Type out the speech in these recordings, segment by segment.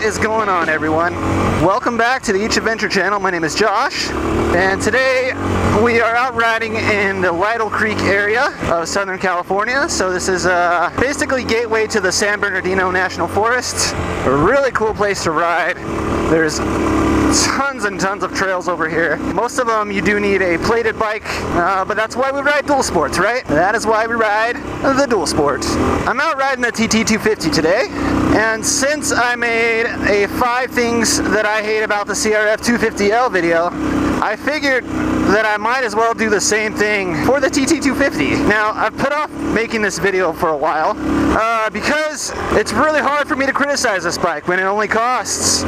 is going on, everyone? Welcome back to the Each Adventure channel. My name is Josh, and today we are out riding in the Lytle Creek area of Southern California. So this is basically gateway to the San Bernardino National Forest. A really cool place to ride. There's tons and tons of trails over here. Most of them you do need a plated bike, but that's why we ride dual sports, right? That is why we ride the dual sport. I'm out riding the TT250 today, and since I made a 5 things that I hate about the CRF 250L video, I figured that I might as well do the same thing for the TT250. Now, I've put off making this video for a while because it's really hard for me to criticize this bike when it only costs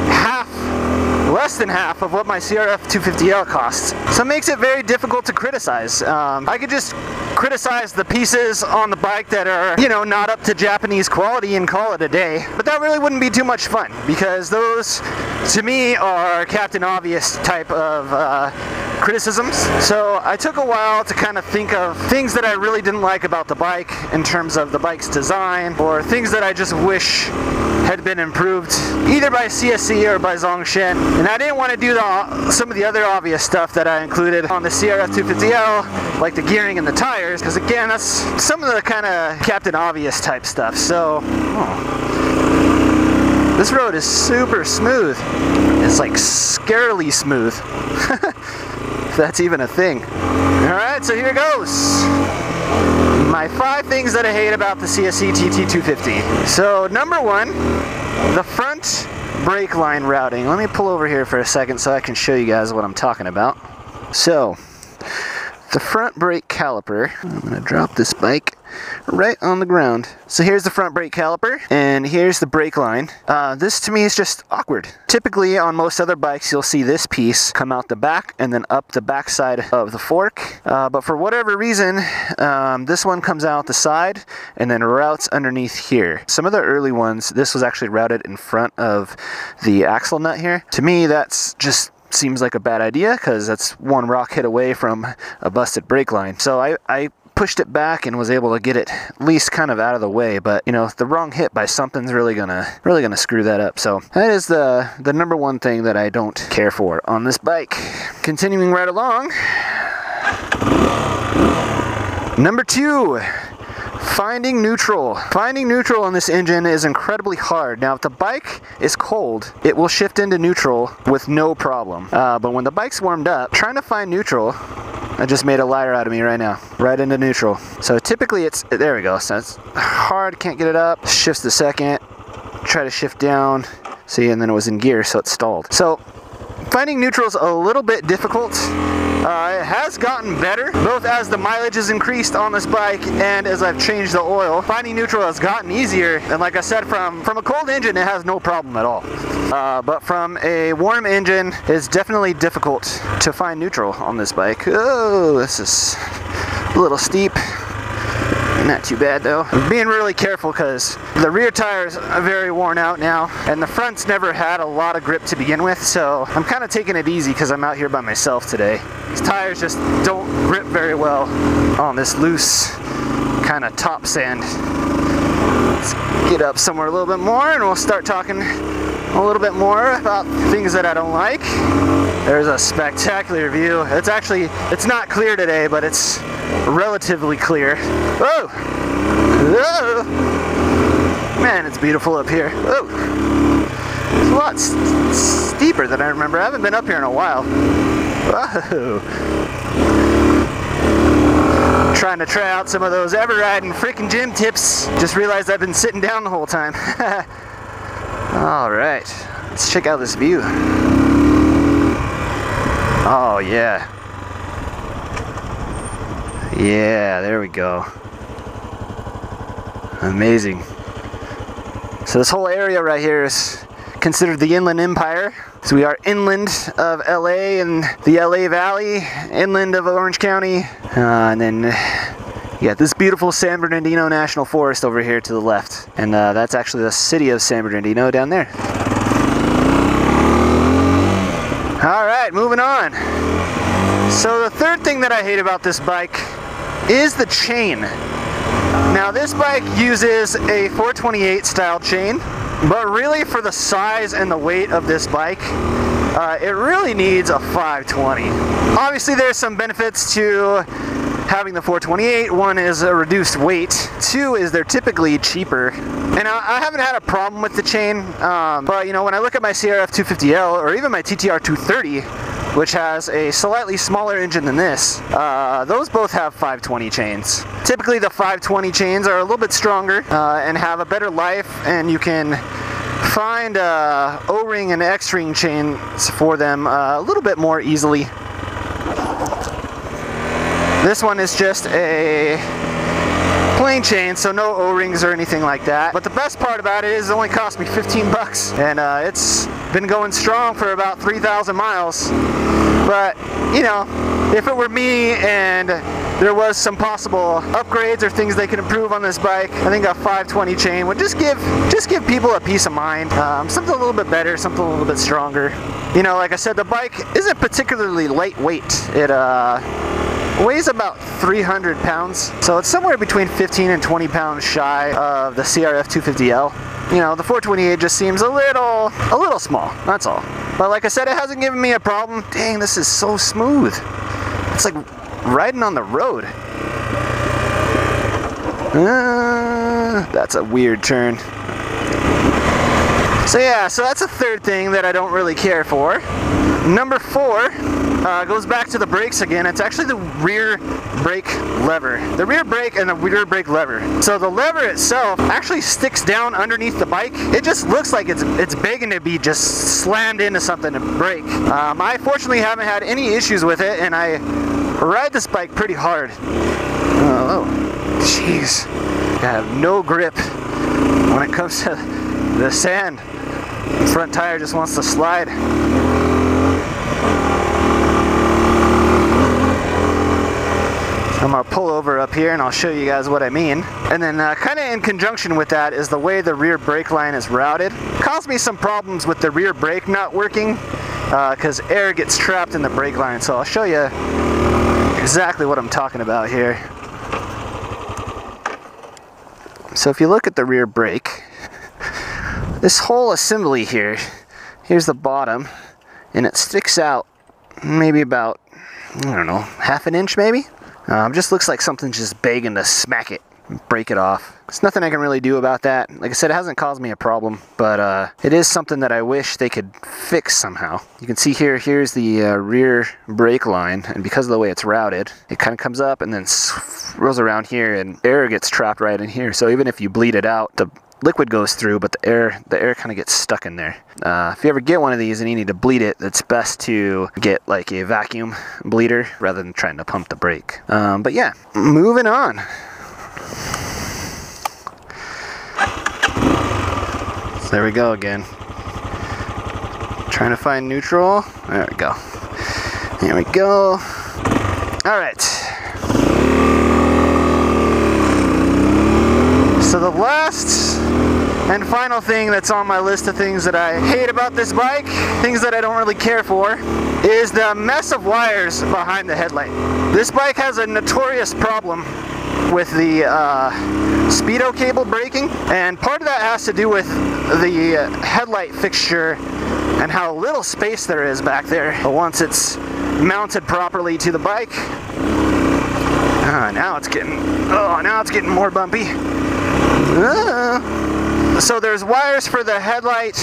less than half of what my CRF 250L costs. So it makes it very difficult to criticize. I could just criticize the pieces on the bike that are, you know, not up to Japanese quality and call it a day. But that really wouldn't be too much fun, because those, to me, are Captain Obvious type of criticisms. So I took a while to kind of think of things that I really didn't like about the bike in terms of the bike's design, or things that I just wish had been improved either by CSC or by Zongshen. And I didn't want to do some of the other obvious stuff that I included on the CRF 250L, like the gearing and the tires, because again, that's some of the kind of Captain Obvious type stuff. So this road is super smooth. It's like scarily smooth. If that's even a thing. Alright, so here goes. My 5 things that I hate about the CSC TT250. So number 1, the front brake line routing. Let me pull over here for a second so I can show you guys what I'm talking about. So, the front brake caliper, I'm going to drop this bike right on the ground. So here's the front brake caliper, and here's the brake line. This to me is just awkward. Typically on most other bikes you'll see this piece come out the back and then up the back side of the fork. But for whatever reason, this one comes out the side and then routes underneath here. Some of the early ones, this was actually routed in front of the axle nut here. To me, that's just seems like a bad idea, because that's one rock hit away from a busted brake line. So I pushed it back and was able to get it at least kind of out of the way, but you know, the wrong hit by something's really gonna screw that up. So that is the number 1 thing that I don't care for on this bike. Continuing right along, number 2, finding neutral. Finding neutral on this engine is incredibly hard. Now, if the bike is cold, it will shift into neutral with no problem. But when the bike's warmed up, trying to find neutral, I just made a liar out of me right now. Right into neutral. So typically it's, there we go. So it's hard, can't get it up. Shifts the second. Try to shift down. See, and then it was in gear, so it stalled. So finding neutral is a little bit difficult. It has gotten better, both as the mileage has increased on this bike and as I've changed the oil. Finding neutral has gotten easier, and like I said, from a cold engine it has no problem at all. But from a warm engine, it's definitely difficult to find neutral on this bike. Oh, this is a little steep. Not too bad though. I'm being really careful because the rear tires are very worn out now, and the front's never had a lot of grip to begin with, so I'm kind of taking it easy because I'm out here by myself today. These tires just don't grip very well on this loose kind of top sand. Let's get up somewhere a little bit more and we'll start talking a little bit more about things that I don't like. There's a spectacular view. It's not clear today, but it's relatively clear. Whoa! Whoa! Man, it's beautiful up here. Whoa! It's a lot steeper than I remember. I haven't been up here in a while. Whoa! Trying to try out some of those ever-riding freaking gym tips. Just realized I've been sitting down the whole time. Alright, let's check out this view. Oh yeah. Yeah, there we go. Amazing. So this whole area right here is considered the Inland Empire. So we are inland of LA and the LA Valley, inland of Orange County, and then you got this beautiful San Bernardino National Forest over here to the left. And that's actually the city of San Bernardino down there. Alright, moving on. So the third thing that I hate about this bike is the chain. Now this bike uses a 428 style chain. But really, for the size and the weight of this bike, it really needs a 520. Obviously, there's some benefits to having the 428. One is a reduced weight. Two is they're typically cheaper. And I haven't had a problem with the chain, but you know, when I look at my CRF 250L or even my TTR 230, which has a slightly smaller engine than this, those both have 520 chains. Typically the 520 chains are a little bit stronger and have a better life, and you can find O-ring and X-ring chains for them a little bit more easily. This one is just a plain chain, so no O-rings or anything like that. But the best part about it is it only cost me 15 bucks, and it's been going strong for about 3,000 miles. But, you know, if it were me and there was some possible upgrades or things they could improve on this bike, I think a 520 chain would just give people a peace of mind. Something a little bit better, something a little bit stronger. You know, like I said, the bike isn't particularly lightweight. It weighs about 300 pounds, so it's somewhere between 15 and 20 pounds shy of the CRF 250L. You know, the 428 just seems a little small, that's all. But like I said, it hasn't given me a problem. Dang, this is so smooth. It's like riding on the road. That's a weird turn. So yeah, so that's a third thing that I don't really care for. Number 4 goes back to the brakes again. It's actually the rear brake lever. The rear brake and the rear brake lever. So the lever itself actually sticks down underneath the bike. It just looks like it's begging to be just slammed into something to brake. I fortunately haven't had any issues with it, and I ride this bike pretty hard. Oh, jeez. I have no grip when it comes to the sand. The front tire just wants to slide. I'm gonna pull over up here and I'll show you guys what I mean. And then kind of in conjunction with that is the way the rear brake line is routed. Caused me some problems with the rear brake not working because air gets trapped in the brake line. So I'll show you exactly what I'm talking about here. So if you look at the rear brake, this whole assembly here, here's the bottom, and it sticks out maybe about, I don't know, half an inch maybe? Just looks like something's just begging to smack it, break it off. There's nothing I can really do about that. Like I said, it hasn't caused me a problem, but it is something that I wish they could fix somehow. You can see here, here's the rear brake line, and because of the way it's routed, it kind of comes up and then rolls around here, and air gets trapped right in here. So even if you bleed it out, the liquid goes through, but the air kind of gets stuck in there. If you ever get one of these and you need to bleed it, it's best to get like a vacuum bleeder rather than trying to pump the brake. But yeah, moving on. So there we go again. Trying to find neutral. There we go. There we go. All right. So the last and final thing that's on my list of things that I hate about this bike, things that I don't really care for, is the mess of wires behind the headlight. This bike has a notorious problem with the speedo cable breaking, and part of that has to do with the headlight fixture and how little space there is back there once it's mounted properly to the bike. Now it's getting more bumpy. So there's wires for the headlight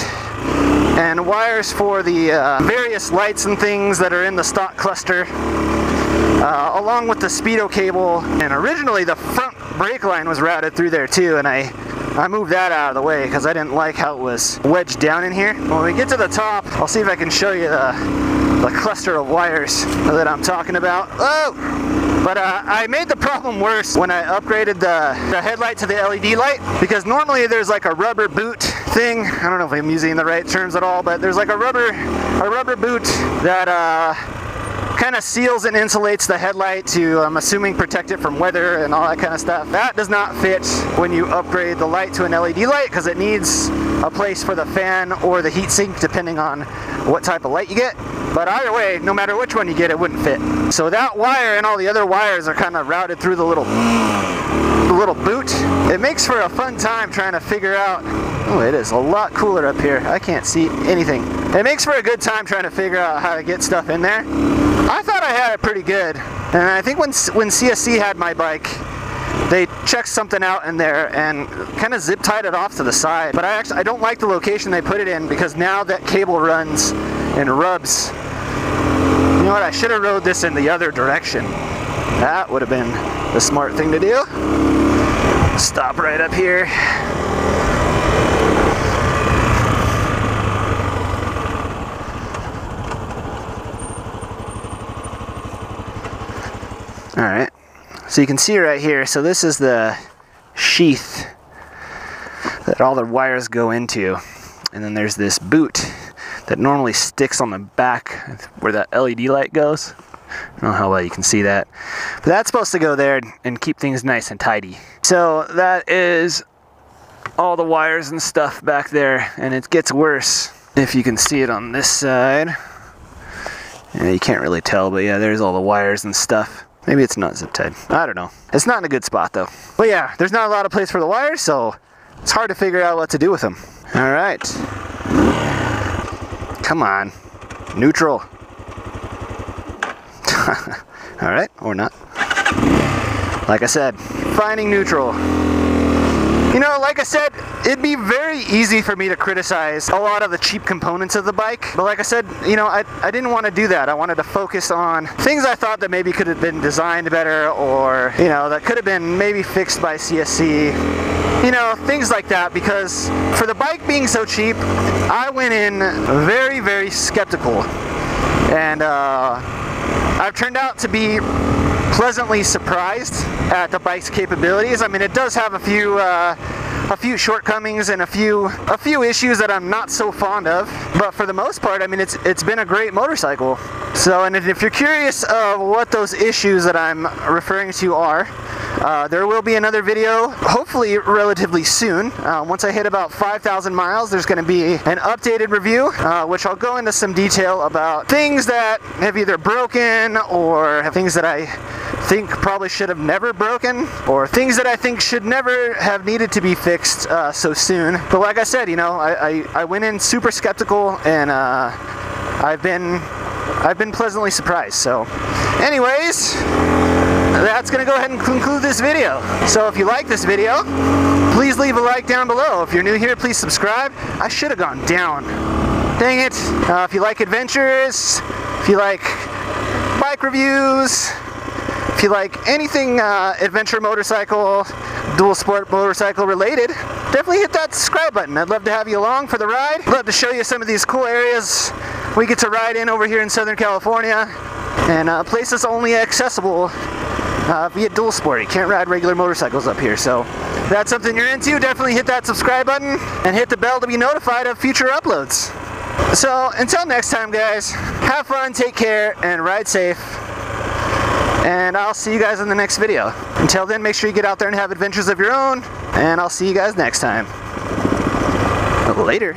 and wires for the various lights and things that are in the stock cluster, along with the speedo cable. And originally the front brake line was routed through there too, and I moved that out of the way because I didn't like how it was wedged down in here. When we get to the top, I'll see if I can show you the cluster of wires that I'm talking about. Oh! But I made the problem worse when I upgraded the headlight to the LED light, because normally there's like a rubber boot thing. I don't know if I'm using the right terms at all, but there's like a rubber boot that kind of seals and insulates the headlight to, I'm assuming, protect it from weather and all that kind of stuff. That does not fit when you upgrade the light to an LED light, because it needs a place for the fan or the heat sink depending on what type of light you get. But either way, no matter which one you get, it wouldn't fit. So that wire and all the other wires are kind of routed through the little boot. It makes for a fun time trying to figure out Oh, it is a lot cooler up here. I can't see anything. It makes for a good time trying to figure out how to get stuff in there. I thought I had it pretty good. And I think when CSC had my bike, they checked something out in there and kind of zip tied it off to the side. But I don't like the location they put it in, because now that cable runs and rubs. You know what? I should have rode this in the other direction. That would have been the smart thing to do. Stop right up here. All right. So you can see right here, so this is the sheath that all the wires go into. And then there's this boot that normally sticks on the back where that LED light goes. I don't know how well you can see that. But that's supposed to go there and keep things nice and tidy. So that is all the wires and stuff back there. And it gets worse if you can see it on this side. Yeah, you can't really tell, but yeah, there's all the wires and stuff. Maybe it's not zip tied. I don't know. It's not in a good spot though. But yeah, there's not a lot of place for the wires, so it's hard to figure out what to do with them. All right. Come on. Neutral. All right, or not. Like I said, finding neutral. You know, like I said, it'd be very easy for me to criticize a lot of the cheap components of the bike. But like I said, you know, I didn't want to do that. I wanted to focus on things I thought that maybe could have been designed better, or, you know, that could have been maybe fixed by CSC. You know, things like that, because for the bike being so cheap, I went in very, very skeptical. And I've turned out to be pleasantly surprised at the bike's capabilities. I mean, it does have a few shortcomings and a few issues that I'm not so fond of, but for the most part, I mean, it's been a great motorcycle. So, and if you're curious of what those issues that I'm referring to are, there will be another video, hopefully relatively soon. Once I hit about 5,000 miles, there's going to be an updated review, which I'll go into some detail about things that have either broken, or things that I think probably should have never broken, or things that I think should never have needed to be fixed so soon. But like I said, you know, I went in super skeptical, and I've been pleasantly surprised. So anyways, that's gonna go ahead and conclude this video. So if you like this video, please leave a like down below. If you're new here, please subscribe. I should have gone down. Dang it. If you like adventures, if you like bike reviews, if you like anything adventure motorcycle, dual sport motorcycle related, definitely hit that subscribe button. I'd love to have you along for the ride. I'd love to show you some of these cool areas we get to ride in over here in Southern California, and places only accessible via dual sport. You can't ride regular motorcycles up here, so if that's something you're into, definitely hit that subscribe button and hit the bell to be notified of future uploads. So until next time, guys, have fun, take care, and ride safe. And I'll see you guys in the next video. Until then, make sure you get out there and have adventures of your own, and I'll see you guys next time. Later.